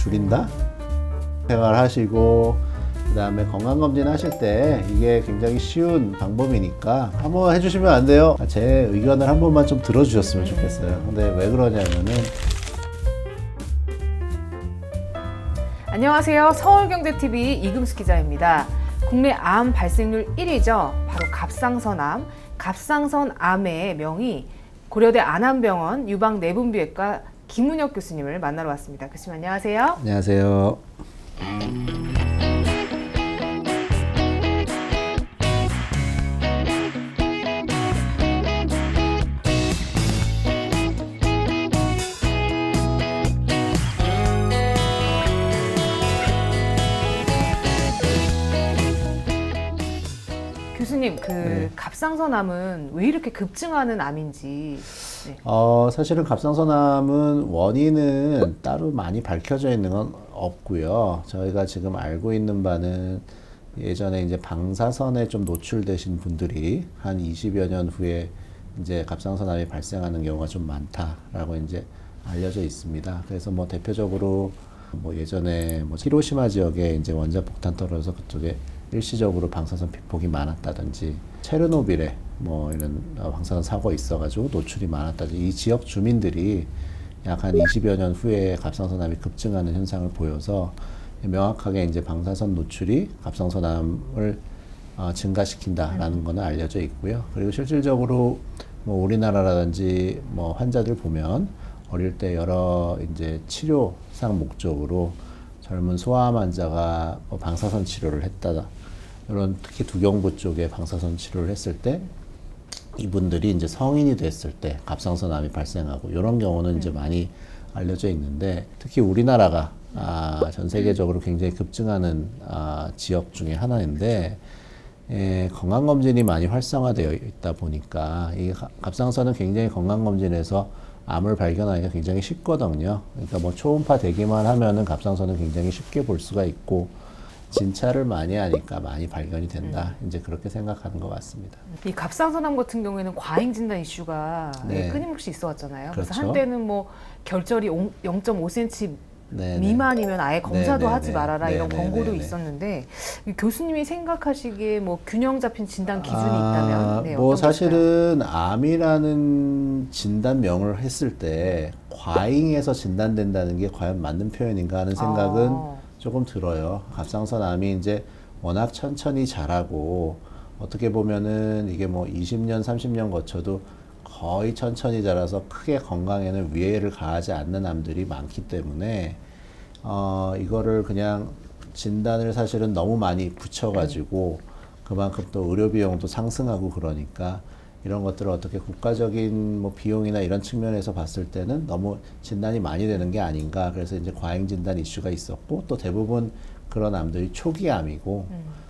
줄인다? 생활하시고 그다음에 건강검진 하실 때 이게 굉장히 쉬운 방법이니까 한번 해주시면 안 돼요? 제 의견을 한 번만 좀 들어주셨으면 좋겠어요. 근데 왜 그러냐면은 안녕하세요. 서울경제TV 이금수 기자입니다. 국내 암 발생률 1위죠. 바로 갑상선암. 갑상선암의 명의 고려대 안암병원 유방내분비외과 김은혁 교수님을 만나러 왔습니다. 교수님 안녕하세요. 안녕하세요. 교수님, 갑상선암은 왜 이렇게 급증하는 암인지. 네. 사실은 갑상선암은 원인은 따로 많이 밝혀져 있는 건 없고요. 저희가 지금 알고 있는 바는 예전에 이제 방사선에 좀 노출되신 분들이 한 20여 년 후에 이제 갑상선암이 발생하는 경우가 좀 많다라고 이제 알려져 있습니다. 그래서 뭐 대표적으로 뭐 예전에 뭐 히로시마 지역에 이제 원자 폭탄 떨어져서 그쪽에 일시적으로 방사선 피폭이 많았다든지 체르노빌에 뭐 이런 방사선 사고 있어가지고 노출이 많았다든지 이 지역 주민들이 약 한 20여 년 후에 갑상선암이 급증하는 현상을 보여서 명확하게 이제 방사선 노출이 갑상선암을 증가시킨다라는 거는 알려져 있고요. 그리고 실질적으로 뭐 우리나라라든지 뭐 환자들 보면 어릴 때 여러 이제 치료상 목적으로 젊은 소아암 환자가 뭐 방사선 치료를 했다. 이런 특히 두경부 쪽에 방사선 치료를 했을 때 이분들이 이제 성인이 됐을 때 갑상선암이 발생하고 이런 경우는 이제 많이 알려져 있는데 특히 우리나라가 전 세계적으로 굉장히 급증하는 지역 중에 하나인데 건강검진이 많이 활성화되어 있다 보니까 이 갑상선은 굉장히 건강검진에서 암을 발견하기가 굉장히 쉽거든요. 그러니까 뭐 초음파 대기만 하면은 갑상선은 굉장히 쉽게 볼 수가 있고 진찰을 많이 하니까 많이 발견이 된다. 이제 그렇게 생각하는 것 같습니다. 이 갑상선암 같은 경우에는 과잉 진단 이슈가 네. 끊임없이 있어왔잖아요. 그렇죠. 그래서 한때는 뭐 결절이 0.5cm 네네. 미만이면 아예 검사도 네네네. 하지 말아라 이런 네네네네. 권고도 있었는데 교수님이 생각하시기에 뭐 균형 잡힌 진단 기준이 있다면 네, 뭐 어떤 게 있을까요? 사실은 암이라는 진단명을 했을 때 과잉해서 진단된다는 게 과연 맞는 표현인가 하는 생각은 조금 들어요. 갑상선암이 이제 워낙 천천히 자라고 어떻게 보면은 이게 뭐 20년, 30년 거쳐도 거의 천천히 자라서 크게 건강에는 위해를 가하지 않는 암들이 많기 때문에 이거를 그냥 진단을 사실은 너무 많이 붙여가지고 그만큼 또 의료 비용도 상승하고 그러니까 이런 것들을 어떻게 국가적인 뭐 비용이나 이런 측면에서 봤을 때는 너무 진단이 많이 되는 게 아닌가. 그래서 이제 과잉 진단 이슈가 있었고 또 대부분 그런 암들이 초기 암이고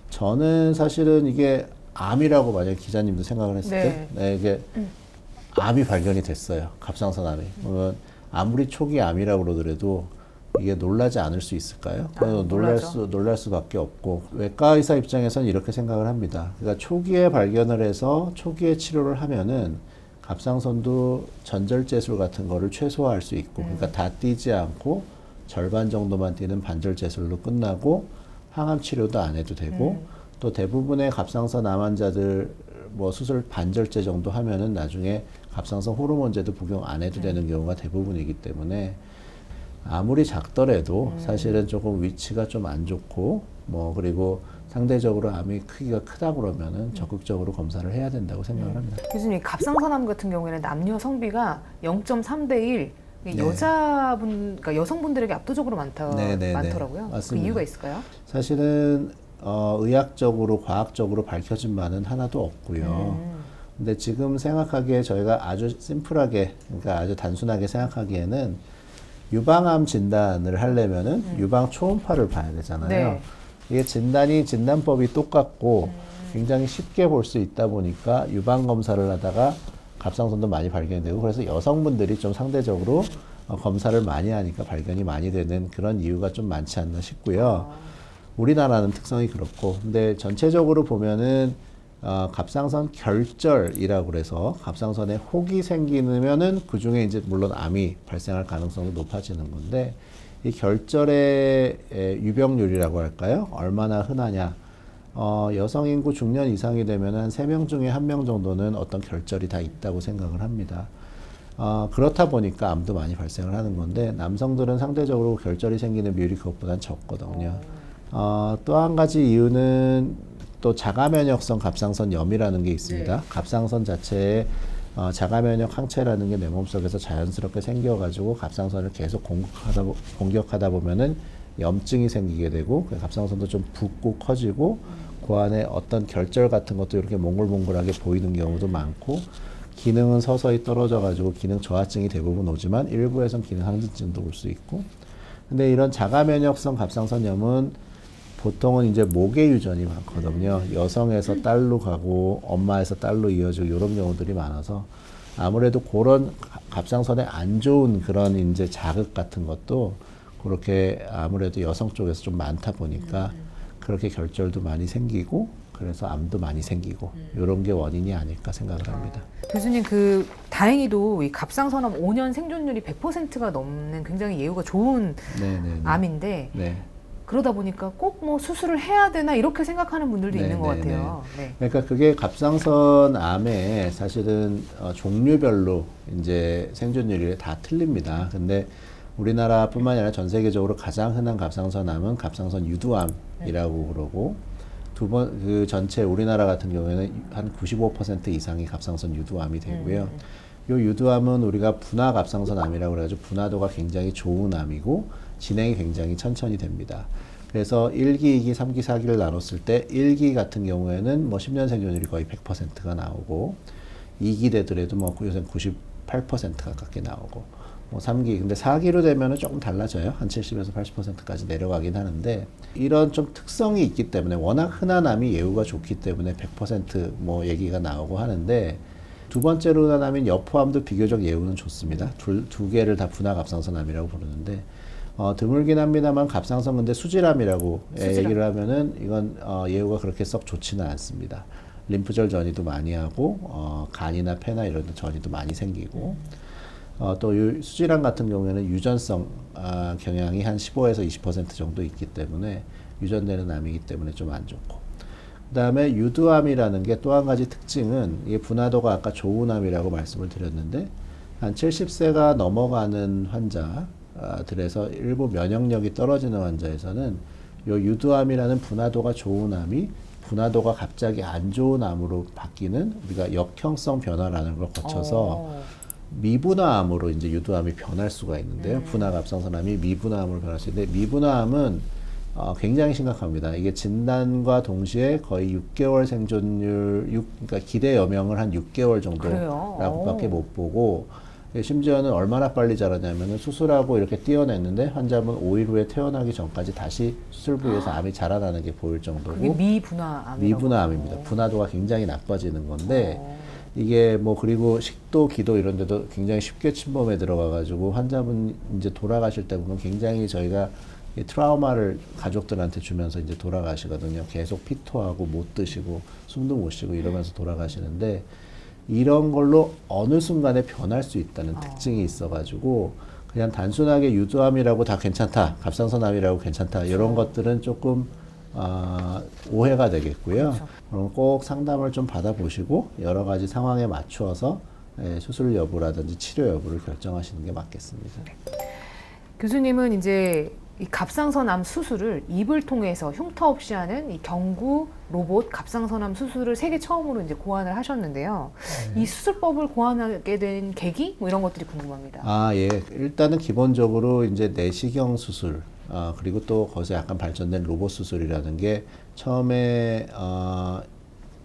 저는 사실은 이게 암이라고 만약에 기자님도 생각을 했을 때 이게 암이 발견이 됐어요. 갑상선암이. 그러면 아무리 초기 암이라고 그러더라도 이게 놀라지 않을 수 있을까요? 놀랄 수밖에 없고 외과 의사 입장에서는 이렇게 생각을 합니다. 그러니까 초기에 발견을 해서 초기에 치료를 하면은 갑상선도 전절제술 같은 거를 최소화할 수 있고 그러니까 다 띄지 않고 절반 정도만 띄는 반절제술로 끝나고 항암 치료도 안 해도 되고 또 대부분의 갑상선 암 환자들 뭐 수술 반절제 정도 하면은 나중에 갑상선 호르몬제도 복용 안 해도 되는 경우가 대부분이기 때문에 아무리 작더라도 사실은 조금 위치가 좀 안 좋고 뭐 그리고 상대적으로 암이 크기가 크다 그러면은 적극적으로 검사를 해야 된다고 생각을 합니다. 교수님, 갑상선암 같은 경우에는 남녀 성비가 0.3대 1 그러니까 여성분들에게 압도적으로 많더라고요. 맞습니다. 그 이유가 있을까요? 사실은 의학적으로 과학적으로 밝혀진 바는 하나도 없고요. 근데 지금 생각하기에 저희가 아주 심플하게 그러니까 아주 단순하게 생각하기에는 유방암 진단을 하려면은 유방 초음파를 봐야 되잖아요. 네. 이게 진단법이 똑같고 굉장히 쉽게 볼 수 있다 보니까 유방 검사를 하다가 갑상선도 많이 발견이 되고 그래서 여성분들이 좀 상대적으로 검사를 많이 하니까 발견이 많이 되는 그런 이유가 좀 많지 않나 싶고요. 우리나라는 특성이 그렇고 근데 전체적으로 보면은 갑상선 결절이라고 그래서 갑상선에 혹이 생기면은 그 중에 이제 물론 암이 발생할 가능성도 높아지는 건데 이 결절의 유병률이라고 할까요? 얼마나 흔하냐? 여성 인구 중년 이상이 되면 한 3명 중에 1명 정도는 어떤 결절이 다 있다고 생각을 합니다. 그렇다 보니까 암도 많이 발생을 하는 건데 남성들은 상대적으로 결절이 생기는 비율이 그것보단 적거든요. 또 한 가지 이유는 또 자가면역성 갑상선염이라는 게 있습니다. 네. 갑상선 자체에 자가면역 항체라는 게 내 몸속에서 자연스럽게 생겨가지고 갑상선을 계속 공격하다 보면은 염증이 생기게 되고 갑상선도 좀 붓고 커지고 그 안에 어떤 결절 같은 것도 이렇게 몽글몽글하게 보이는 경우도 많고 기능은 서서히 떨어져가지고 기능 저하증이 대부분 오지만 일부에선 기능 항진증도 올 수 있고 근데 이런 자가면역성 갑상선염은 보통은 이제 목의 유전이 많거든요. 여성에서 딸로 가고 엄마에서 딸로 이어지고 이런 경우들이 많아서 아무래도 그런 갑상선에 안 좋은 그런 이제 자극 같은 것도 그렇게 아무래도 여성 쪽에서 좀 많다 보니까 그렇게 결절도 많이 생기고 그래서 암도 많이 생기고 이런 게 원인이 아닐까 생각을 합니다. 교수님 다행히도 이 갑상선암 5년 생존율이 100%가 넘는 굉장히 예후가 좋은 네네네. 암인데 네. 그러다 보니까 꼭 뭐 수술을 해야 되나 이렇게 생각하는 분들도 있는 것 같아요. 네. 그러니까 그게 갑상선 암의 사실은 종류별로 이제 생존율이 다 틀립니다. 근데 우리나라뿐만 아니라 전 세계적으로 가장 흔한 갑상선 암은 갑상선 유두암이라고 그러고 그 전체 우리나라 같은 경우에는 한 95% 이상이 갑상선 유두암이 되고요. 요 유두암은 우리가 분화 갑상선 암이라고 그래가지고 분화도가 굉장히 좋은 암이고 진행이 굉장히 천천히 됩니다. 그래서 1기, 2기, 3기, 4기를 나눴을 때 1기 같은 경우에는 뭐 10년 생존율이 거의 100%가 나오고 2기 되더라도 뭐 요새 98% 가깝게 나오고 뭐 3기 근데 4기로 되면은 조금 달라져요. 한 70에서 80%까지 내려가긴 하는데 이런 좀 특성이 있기 때문에 워낙 흔한 암이 예후가 좋기 때문에 100%뭐 얘기가 나오고 하는데 두 번째로 흔한 암인 여포암도 비교적 예후는 좋습니다. 두 개를 다 분화 갑상선암이라고 부르는데 드물긴 합니다만 갑상선 근데 수질암이라고 얘기를 하면은 이건 예후가 그렇게 썩 좋지는 않습니다. 림프절 전이도 많이 하고 간이나 폐나 이런 전이도 많이 생기고 또 수질암 같은 경우에는 유전성 경향이 한 15에서 20% 정도 있기 때문에 유전되는 암이기 때문에 좀 안 좋고 그 다음에 유두암이라는 게 또 한 가지 특징은 이게 분화도가 아까 좋은 암이라고 말씀을 드렸는데 한 70세가 넘어가는 환자들에서 일부 면역력이 떨어지는 환자에서는 요 유두암이라는 분화도가 좋은 암이 분화도가 갑자기 안 좋은 암으로 바뀌는 우리가 역형성 변화라는 걸 거쳐서 미분화암으로 이제 유두암이 변할 수가 있는데요. 분화 갑상선암이 미분화암으로 변할 수 있는데 미분화암은 굉장히 심각합니다. 이게 진단과 동시에 거의 6개월 생존율, 그러니까 기대 여명을 한 6개월 정도라고밖에 못 보고 심지어는 얼마나 빨리 자라냐면은 수술하고 이렇게 떼어냈는데 환자분 5일 후에 태어나기 전까지 다시 수술 부위에서 암이 자라나는 게 보일 정도고 그게 미분화암이라고. 미분화암입니다. 분화도가 굉장히 나빠지는 건데 이게 뭐 그리고 식도, 기도 이런 데도 굉장히 쉽게 침범에 들어가 가지고 환자분 이제 돌아가실 때 보면 굉장히 저희가 이 트라우마를 가족들한테 주면서 이제 돌아가시거든요. 계속 피토하고 못 드시고 숨도 못 쉬고 이러면서 돌아가시는데 이런 걸로 어느 순간에 변할 수 있다는 특징이 있어가지고 그냥 단순하게 유두암이라고 다 괜찮다, 갑상선암이라고 괜찮다 이런 것들은 조금 오해가 되겠고요. 그렇죠. 그럼 꼭 상담을 좀 받아보시고 여러 가지 상황에 맞추어서 수술 여부라든지 치료 여부를 결정하시는 게 맞겠습니다. 교수님은 이제 이 갑상선암 수술을 입을 통해서 흉터 없이 하는 이 경구 로봇 갑상선암 수술을 세계 처음으로 이제 고안을 하셨는데요. 이 수술법을 고안하게 된 계기 뭐 이런 것들이 궁금합니다. 예. 일단은 기본적으로 이제 내시경 수술 그리고 또 거기서 약간 발전된 로봇 수술이라는 게 처음에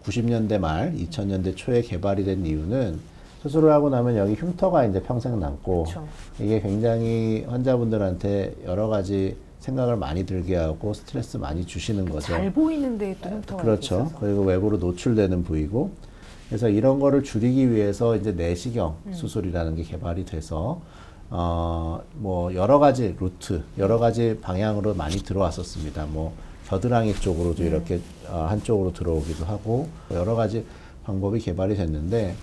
90년대 말 2000년대 초에 개발이 된 이유는 수술을 하고 나면 여기 흉터가 이제 평생 남고 그렇죠. 이게 굉장히 환자분들한테 여러 가지 생각을 많이 들게 하고 스트레스 많이 주시는 거죠. 잘 보이는데 또 흉터가 그렇죠. 있어서. 그리고 외부로 노출되는 부위고 그래서 이런 거를 줄이기 위해서 이제 내시경 수술이라는 게 개발이 돼서 뭐 여러 가지 루트, 여러 가지 방향으로 많이 들어왔었습니다. 뭐 겨드랑이 쪽으로도 이렇게 한쪽으로 들어오기도 하고 여러 가지 방법이 개발이 됐는데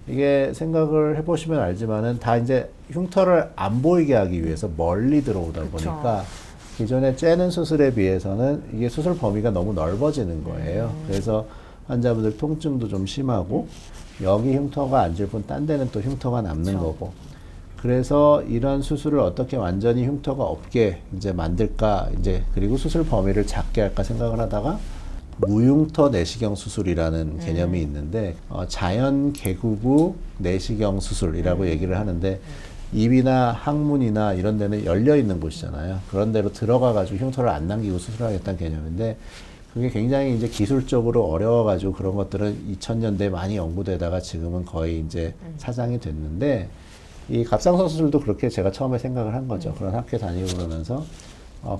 이게 생각을 해보시면 알지만은 다 이제 흉터를 안 보이게 하기 위해서 멀리 들어오다 보니까 기존에 째는 수술에 비해서는 이게 수술 범위가 너무 넓어지는 거예요. 그래서 환자분들 통증도 좀 심하고 여기 흉터가 앉을 뿐 딴 데는 또 흉터가 남는 거고 그래서 이런 수술을 어떻게 완전히 흉터가 없게 이제 만들까 이제 그리고 수술 범위를 작게 할까 생각을 하다가 무흉터 내시경 수술이라는 개념이 있는데 자연 개구부 내시경 수술이라고 얘기를 하는데 입이나 항문이나 이런 데는 열려 있는 곳이잖아요. 그런 데로 들어가 가지고 흉터를 안 남기고 수술하겠다는 개념인데 그게 굉장히 이제 기술적으로 어려워 가지고 그런 것들은 2000년대에 많이 연구되다가 지금은 거의 이제 사장이 됐는데 이 갑상선 수술도 그렇게 제가 처음에 생각을 한 거죠. 그런 학교 다니고 그러면서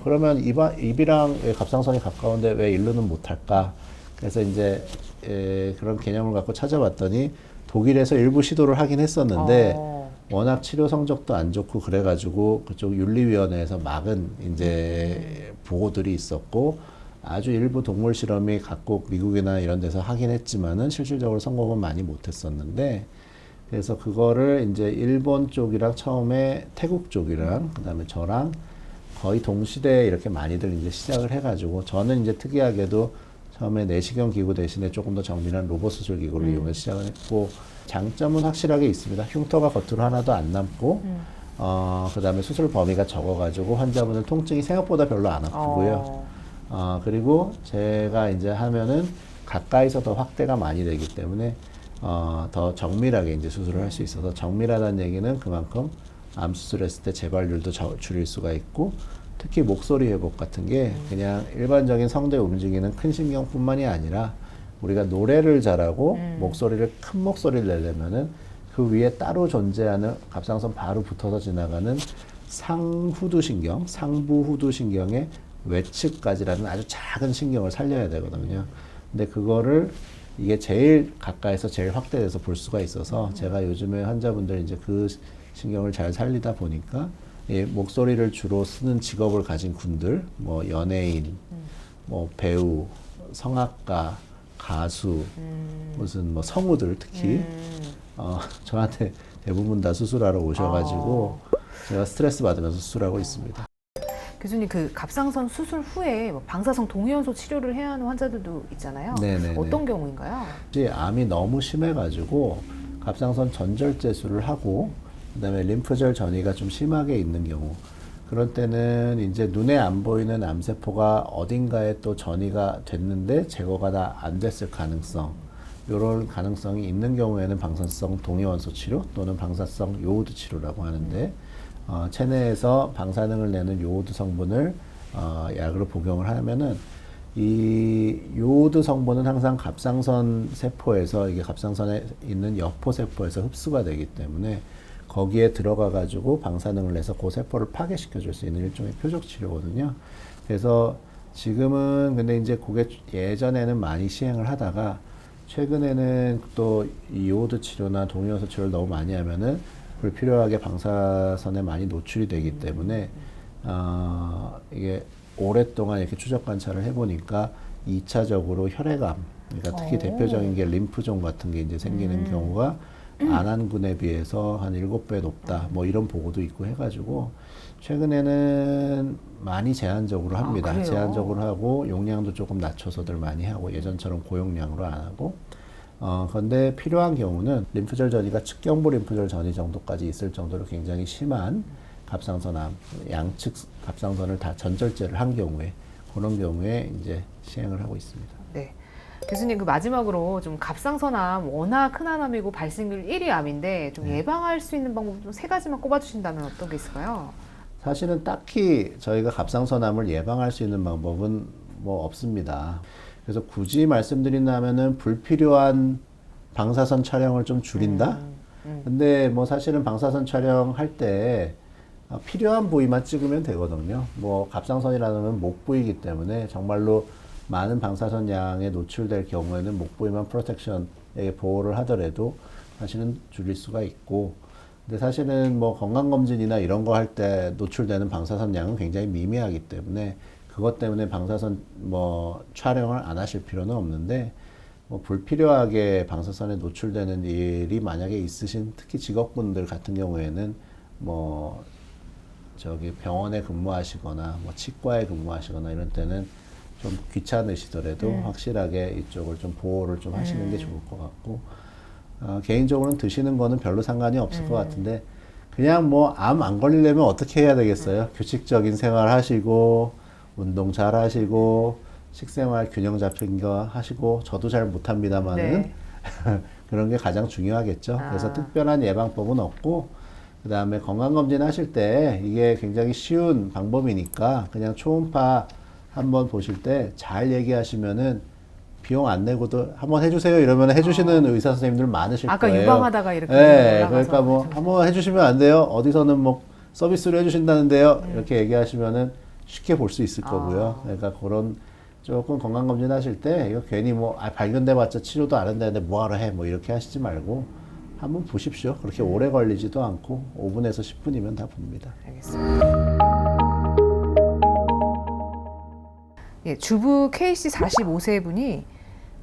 그러면 입이랑 왜 갑상선이 가까운데 왜 일로는 못할까? 그래서 이제 그런 개념을 갖고 찾아봤더니 독일에서 일부 시도를 하긴 했었는데 워낙 치료 성적도 안 좋고 그래가지고 그쪽 윤리위원회에서 막은 이제 보고들이 있었고 아주 일부 동물 실험이 각국 미국이나 이런 데서 하긴 했지만은 실질적으로 성공은 많이 못했었는데 그래서 그거를 이제 일본 쪽이랑 처음에 태국 쪽이랑 그다음에 저랑 거의 동시대에 이렇게 많이들 이제 시작을 해가지고 저는 이제 특이하게도 처음에 내시경 기구 대신에 조금 더 정밀한 로봇 수술 기구를 이용해서 시작을 했고 장점은 확실하게 있습니다. 흉터가 겉으로 하나도 안 남고 그다음에 수술 범위가 적어가지고 환자분들 통증이 생각보다 별로 안 아프고요. 그리고 제가 이제 하면은 가까이서 더 확대가 많이 되기 때문에 더 정밀하게 이제 수술을 할 수 있어서 정밀하다는 얘기는 그만큼 암 수술했을 때 재발률도 줄일 수가 있고 특히 목소리 회복 같은 게 그냥 일반적인 성대 움직이는 큰 신경뿐만이 아니라 우리가 노래를 잘하고 목소리를 큰 목소리를 내려면은 그 위에 따로 존재하는 갑상선 바로 붙어서 지나가는 상후두신경, 상부후두신경의 외측까지라는 아주 작은 신경을 살려야 되거든요. 근데 그거를 이게 제일 가까이서 제일 확대돼서 볼 수가 있어서 제가 요즘에 환자분들 이제 그 신경을 잘 살리다 보니까 이 목소리를 주로 쓰는 직업을 가진 분들, 뭐 연예인, 뭐 배우, 성악가, 가수, 무슨 뭐 성우들 특히 저한테 대부분 다 수술하러 오셔가지고 제가 스트레스 받으면서 수술하고 있습니다. 교수님 그 갑상선 수술 후에 뭐 방사성 동위원소 치료를 해야 하는 환자들도 있잖아요. 네네네. 어떤 경우인가요? 암이 너무 심해가지고 갑상선 전절제술을 하고 그다음에 림프절 전이가 좀 심하게 있는 경우 그럴 때는 이제 눈에 안 보이는 암세포가 어딘가에 또 전이가 됐는데 제거가 다 안 됐을 가능성 이런 가능성이 있는 경우에는 방사성 동위원소 치료 또는 방사성 요오드 치료라고 하는데 체내에서 방사능을 내는 요오드 성분을 약으로 복용을 하면은 이 요오드 성분은 항상 갑상선 세포에서 이게 갑상선에 있는 여포 세포에서 흡수가 되기 때문에 거기에 들어가 가지고 방사능을 내서 그 세포를 파괴시켜 줄 수 있는 일종의 표적 치료거든요. 그래서 지금은 근데 이제 그게 예전에는 많이 시행을 하다가 최근에는 또 이 요오드 치료나 동위원소 치료를 너무 많이 하면은 불필요하게 방사선에 많이 노출이 되기 때문에 이게 오랫동안 이렇게 추적 관찰을 해보니까 2차적으로 혈액암, 그러니까 특히 대표적인 게 림프종 같은 게 이제 생기는 경우가 안한군에 비해서 한 7배 높다. 뭐 이런 보고도 있고 해가지고 최근에는 많이 제한적으로 합니다. 그래요? 제한적으로 하고 용량도 조금 낮춰서들 많이 하고 예전처럼 고용량으로 안 하고 그런데 필요한 경우는 림프절 전이가 측경부 림프절 전이 정도까지 있을 정도로 굉장히 심한 갑상선암, 양측 갑상선을 다 전절제를 한 경우에 그런 경우에 이제 시행을 하고 있습니다. 네. 교수님 그 마지막으로 좀 갑상선암 워낙 흔한 암이고 발생률 1위 암인데 좀 예방할 수 있는 방법 좀 3가지만 꼽아주신다면 어떤 게 있을까요? 사실은 딱히 저희가 갑상선암을 예방할 수 있는 방법은 뭐 없습니다. 그래서 굳이 말씀드린다면은 불필요한 방사선 촬영을 좀 줄인다? 근데 뭐 사실은 방사선 촬영할 때 필요한 부위만 찍으면 되거든요. 뭐 갑상선이라는 건 목 부위이기 때문에 정말로 많은 방사선 양에 노출될 경우에는 목 부위만 프로텍션에 보호를 하더라도 사실은 줄일 수가 있고 근데 사실은 뭐 건강검진이나 이런 거 할 때 노출되는 방사선 양은 굉장히 미미하기 때문에 그것 때문에 방사선 뭐 촬영을 안 하실 필요는 없는데 뭐 불필요하게 방사선에 노출되는 일이 만약에 있으신 특히 직업군들 같은 경우에는 뭐 저기 병원에 근무하시거나 뭐 치과에 근무하시거나 이런 때는 좀 귀찮으시더라도 확실하게 이쪽을 좀 보호를 좀 하시는 게 좋을 것 같고 개인적으로는 드시는 거는 별로 상관이 없을 것 같은데 그냥 뭐 암 안 걸리려면 어떻게 해야 되겠어요? 규칙적인 생활 하시고 운동 잘 하시고 식생활 균형 잡힌 거 하시고 저도 잘 못합니다만은 네. 그런 게 가장 중요하겠죠. 그래서 특별한 예방법은 없고 그 다음에 건강검진 하실 때 이게 굉장히 쉬운 방법이니까 그냥 초음파 한번 보실 때 잘 얘기하시면은 비용 안 내고도 한번 해주세요 이러면 해주시는 의사 선생님들 많으실 아까 거예요. 유방하다가 이렇게 네, 올라가서 그러니까 뭐 한번 해주시면 안 돼요. 어디서는 뭐 서비스로 해주신다는데요. 이렇게 얘기하시면은 쉽게 볼 수 있을 거고요. 그러니까 그런 조금 건강검진 하실 때 이거 괜히 뭐 발견돼봤자 치료도 안 한다는데 뭐하러 해 뭐 이렇게 하시지 말고 한번 보십시오. 그렇게 오래 걸리지도 않고 5분에서 10분이면 다 봅니다. 알겠습니다. 예, 주부 KC 45세 분이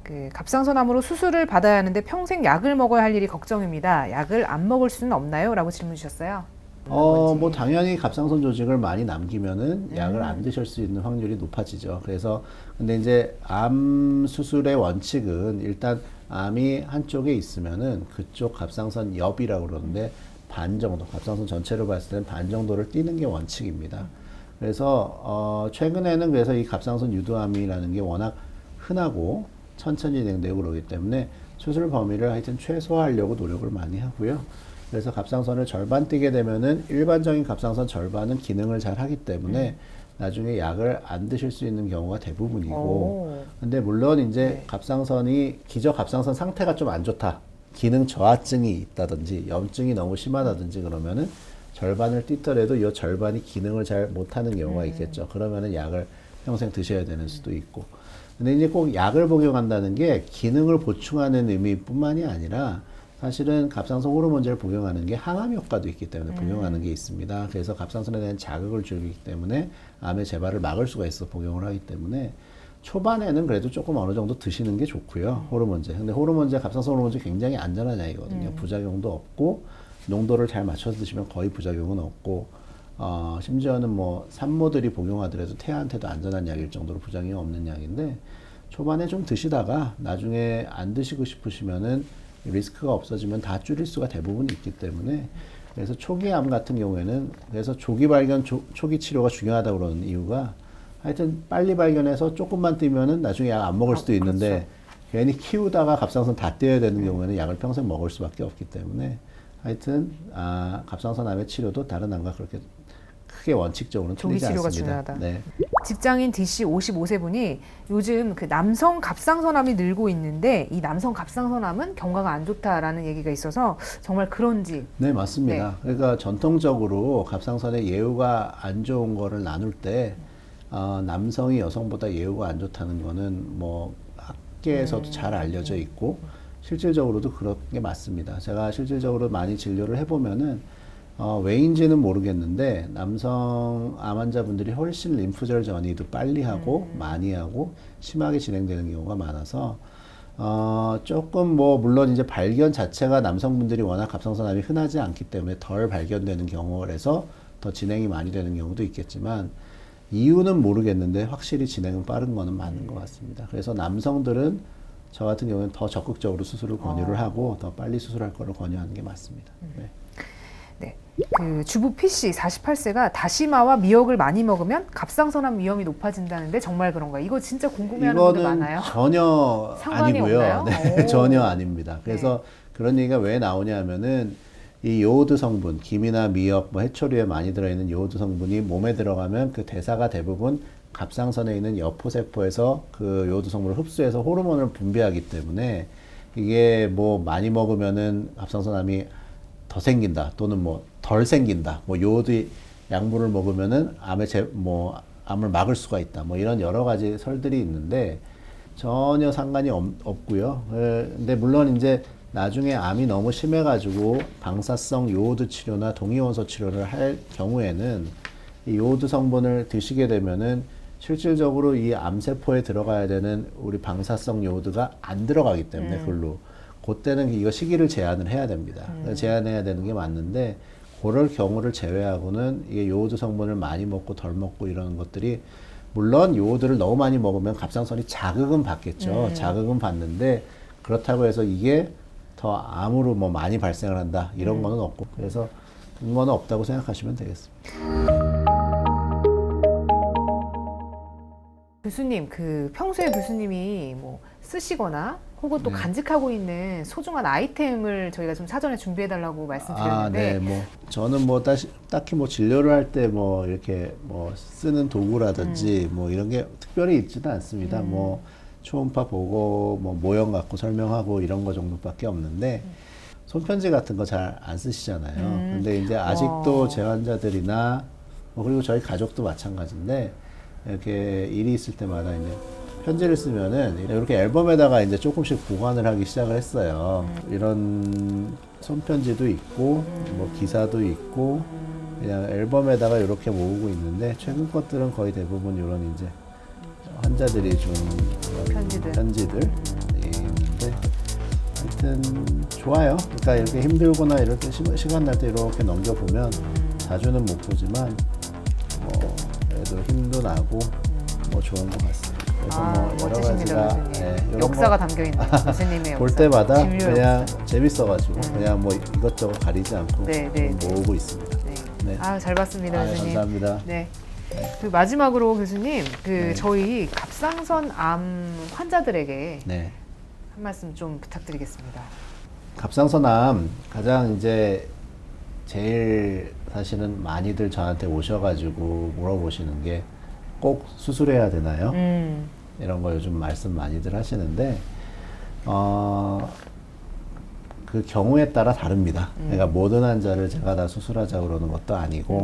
그 갑상선암으로 수술을 받아야 하는데 평생 약을 먹어야 할 일이 걱정입니다. 약을 안 먹을 수는 없나요? 라고 질문 주셨어요. 뭐 당연히 갑상선 조직을 많이 남기면은 약을 안 드실 수 있는 확률이 높아지죠. 그래서 근데 이제 암 수술의 원칙은 일단 암이 한쪽에 있으면은 그쪽 갑상선 옆이라고 그러는데 반 정도, 갑상선 전체로 봤을 때는 반 정도를 띄는 게 원칙입니다. 그래서 최근에는 그래서 이 갑상선 유두암이라는 게 워낙 흔하고 천천히 진행되고 그러기 때문에 수술 범위를 하여튼 최소화하려고 노력을 많이 하고요. 그래서 갑상선을 절반 띄게 되면은 일반적인 갑상선 절반은 기능을 잘 하기 때문에 나중에 약을 안 드실 수 있는 경우가 대부분이고 근데 물론 이제 갑상선이 기저 갑상선 상태가 좀 안 좋다. 기능 저하증이 있다든지 염증이 너무 심하다든지 그러면은 절반을 띄더라도 이 절반이 기능을 잘 못하는 경우가 있겠죠. 그러면은 약을 평생 드셔야 되는 수도 있고. 근데 이제 꼭 약을 복용한다는 게 기능을 보충하는 의미뿐만이 아니라 사실은 갑상선 호르몬제를 복용하는 게 항암 효과도 있기 때문에 복용하는 게 있습니다. 그래서 갑상선에 대한 자극을 주기 때문에 암의 재발을 막을 수가 있어 복용을 하기 때문에 초반에는 그래도 조금 어느 정도 드시는 게 좋고요. 호르몬제. 근데 호르몬제, 갑상선 호르몬제 굉장히 안전한 약이거든요. 부작용도 없고 농도를 잘 맞춰서 드시면 거의 부작용은 없고 심지어는 뭐 산모들이 복용하더라도 태아한테도 안전한 약일 정도로 부작용이 없는 약인데 초반에 좀 드시다가 나중에 안 드시고 싶으시면은 리스크가 없어지면 다 줄일 수가 대부분 있기 때문에 그래서 초기 암 같은 경우에는 그래서 조기 발견, 초기 치료가 중요하다고 그러는 이유가 하여튼 빨리 발견해서 조금만 뜨면은 나중에 약 안 먹을 수도 있는데 그렇죠. 괜히 키우다가 갑상선 다 떼어야 되는 경우에는 약을 평생 먹을 수밖에 없기 때문에 하여튼 갑상선 암의 치료도 다른 암과 그렇게 크게 원칙적으로는 조기 틀리지 치료가 않습니다. 중요하다. 네. 직장인 DC 55세 분이 요즘 그 남성 갑상선암이 늘고 있는데 이 남성 갑상선암은 경과가 안 좋다라는 얘기가 있어서 정말 그런지. 네, 맞습니다. 그러니까 전통적으로 갑상선의 예후가 안 좋은 거를 나눌 때 남성이 여성보다 예후가 안 좋다는 거는 뭐 학계에서도 잘 알려져 있고 실질적으로도 그런 게 맞습니다. 제가 실질적으로 많이 진료를 해보면은 왜인지는 모르겠는데 남성 암 환자분들이 훨씬 림프절 전이도 빨리 하고 많이 하고 심하게 진행되는 경우가 많아서 조금 뭐 물론 이제 발견 자체가 남성분들이 워낙 갑상선암이 흔하지 않기 때문에 덜 발견되는 경우라서 더 진행이 많이 되는 경우도 있겠지만 이유는 모르겠는데 확실히 진행은 빠른 거는 맞는 것 같습니다. 그래서 남성들은 저 같은 경우는 더 적극적으로 수술을 권유를 하고 더 빨리 수술할 거를 권유하는 게 맞습니다. 네. 네. 그 주부 PC 48세가 다시마와 미역을 많이 먹으면 갑상선암 위험이 높아진다는데 정말 그런가요? 이거 진짜 궁금해하는 분들 이거는 많아요. 전혀 상관이 아니고요. 없나요? 네, 오. 전혀 아닙니다. 그래서 그런 얘기가 왜 나오냐면은 이 요오드 성분, 김이나 미역, 뭐 해초류에 많이 들어있는 요오드 성분이 몸에 들어가면 그 대사가 대부분 갑상선에 있는 여포세포에서 그 요오드 성분을 흡수해서 호르몬을 분비하기 때문에 이게 뭐 많이 먹으면은 갑상선암이 더 생긴다 또는 뭐 덜 생긴다 뭐 요오드 약물을 먹으면은 암을 막을 수가 있다 뭐 이런 여러 가지 설들이 있는데 전혀 상관이 없고요. 근데 물론 이제 나중에 암이 너무 심해가지고 방사성 요오드 치료나 동위원소 치료를 할 경우에는 이 요오드 성분을 드시게 되면은 실질적으로 이 암세포에 들어가야 되는 우리 방사성 요오드가 안 들어가기 때문에 글로 그때는 이거 시기를 제한을 해야 됩니다. 제한해야 되는 게 맞는데 그럴 경우를 제외하고는 이게 요오드 성분을 많이 먹고 덜 먹고 이런 것들이 물론 요오드를 너무 많이 먹으면 갑상선이 자극은 받겠죠. 자극은 받는데 그렇다고 해서 이게 더 암으로 뭐 많이 발생을 한다 이런 거는 없고 그래서 근거는 없다고 생각하시면 되겠습니다. 교수님, 그 평소에 교수님이 뭐 쓰시거나 혹은 또 간직하고 있는 소중한 아이템을 저희가 좀 사전에 준비해달라고 말씀드렸는데, 네, 뭐 저는 뭐 딱히 뭐 진료를 할 때 뭐 이렇게 뭐 쓰는 도구라든지 뭐 이런 게 특별히 있지는 않습니다. 뭐 초음파 보고 뭐 모형 갖고 설명하고 이런 거 정도밖에 없는데 손편지 같은 거 잘 안 쓰시잖아요. 근데 이제 아직도 제 환자들이나 뭐 그리고 저희 가족도 마찬가지인데 이렇게 일이 있을 때마다 이제 편지를 쓰면은 이렇게 앨범에다가 이제 조금씩 보관을 하기 시작을 했어요. 이런 손편지도 있고 뭐 기사도 있고 그냥 앨범에다가 이렇게 모으고 있는데 최근 것들은 거의 대부분 이런 이제 환자들이 준 편지들 있는데 하여튼 좋아요. 그러니까 이렇게 힘들거나 이럴 때 시간 날 때 이렇게 넘겨보면 자주는 못 보지만 뭐 그래도 힘도 나고 뭐 좋은 것 같습니다. 그래서 뭐 여러 멋지십니다, 가지가 교수님. 역사가 담겨있는 교수님의 역사. 볼 때마다 진료 그냥 역사. 재밌어가지고 그냥 뭐 이것저것 가리지 않고 모으고 있습니다. 네. 네. 잘 봤습니다, 교수님. 감사합니다. 네. 그 마지막으로 교수님, 저희 갑상선 암 환자들에게 네. 한 말씀 좀 부탁드리겠습니다. 갑상선암 가장 이제 제일 사실은 많이들 저한테 오셔가지고 물어보시는 게 꼭 수술해야 되나요? 이런 거 요즘 말씀 많이들 하시는데 그 경우에 따라 다릅니다. 그러니까 모든 환자를 제가 다 수술하자 그러는 것도 아니고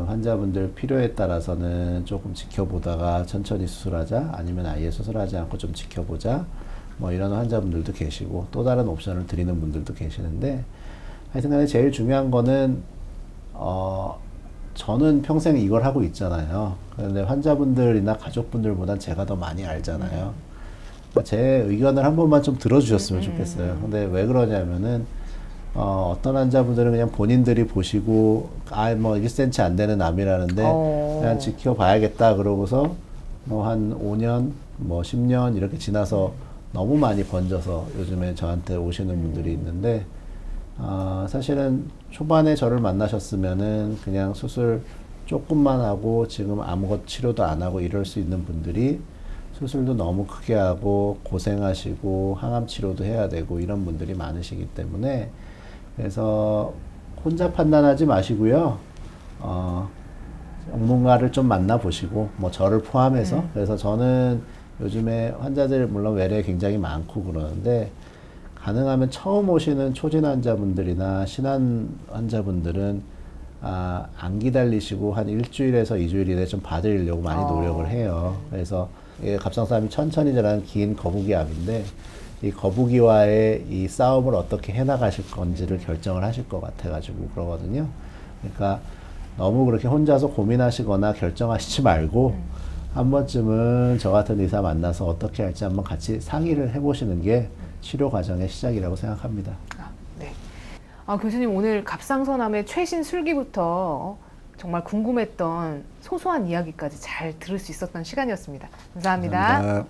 환자분들 필요에 따라서는 조금 지켜보다가 천천히 수술하자 아니면 아예 수술하지 않고 좀 지켜보자 뭐 이런 환자분들도 계시고 또 다른 옵션을 드리는 분들도 계시는데 하여튼간에 제일 중요한 거는 저는 평생 이걸 하고 있잖아요. 그런데 환자분들이나 가족분들보단 제가 더 많이 알잖아요. 그러니까 제 의견을 한 번만 좀 들어주셨으면 좋겠어요. 근데 왜 그러냐면은 어떤 환자분들은 그냥 본인들이 보시고 뭐 1cm 안 되는 암이라는데 그냥 지켜봐야겠다 그러고서 뭐 한 5년 뭐 10년 이렇게 지나서 너무 많이 번져서 요즘에 저한테 오시는 분들이 있는데 사실은 초반에 저를 만나셨으면은 그냥 수술 조금만 하고 지금 아무것 치료도 안 하고 이럴 수 있는 분들이 수술도 너무 크게 하고 고생하시고 항암 치료도 해야 되고 이런 분들이 많으시기 때문에 그래서 혼자 판단하지 마시고요. 전문가를 좀 만나보시고 뭐 저를 포함해서 그래서 저는 요즘에 환자들 물론 외래 굉장히 많고 그러는데 가능하면 처음 오시는 초진 환자분들이나 신한 환자분들은 안 기다리시고 한 일주일에서 2주일 이내에 좀 봐드리려고 많이 노력을 해요. 그래서 이게 갑상선암이 천천히 자라는 긴 거북이암인데 이 거북이와의 이 싸움을 어떻게 해나가실 건지를 결정을 하실 것 같아가지고 그러거든요. 그러니까 너무 그렇게 혼자서 고민하시거나 결정하시지 말고 한 번쯤은 저 같은 의사 만나서 어떻게 할지 한번 같이 상의를 해보시는 게 치료 과정의 시작이라고 생각합니다. 네. 교수님 오늘 갑상선암의 최신 술기부터 정말 궁금했던 소소한 이야기까지 잘 들을 수 있었던 시간이었습니다. 감사합니다.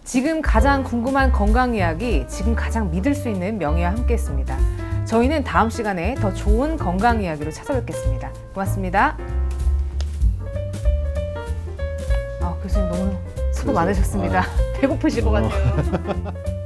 지금 가장 궁금한 건강 이야기, 지금 가장 믿을 수 있는 명의와 함께했습니다. 저희는 다음 시간에 더 좋은 건강 이야기로 찾아뵙겠습니다. 고맙습니다. 교수님 너무 수고 많으셨습니다. 배고프실 것 같아요.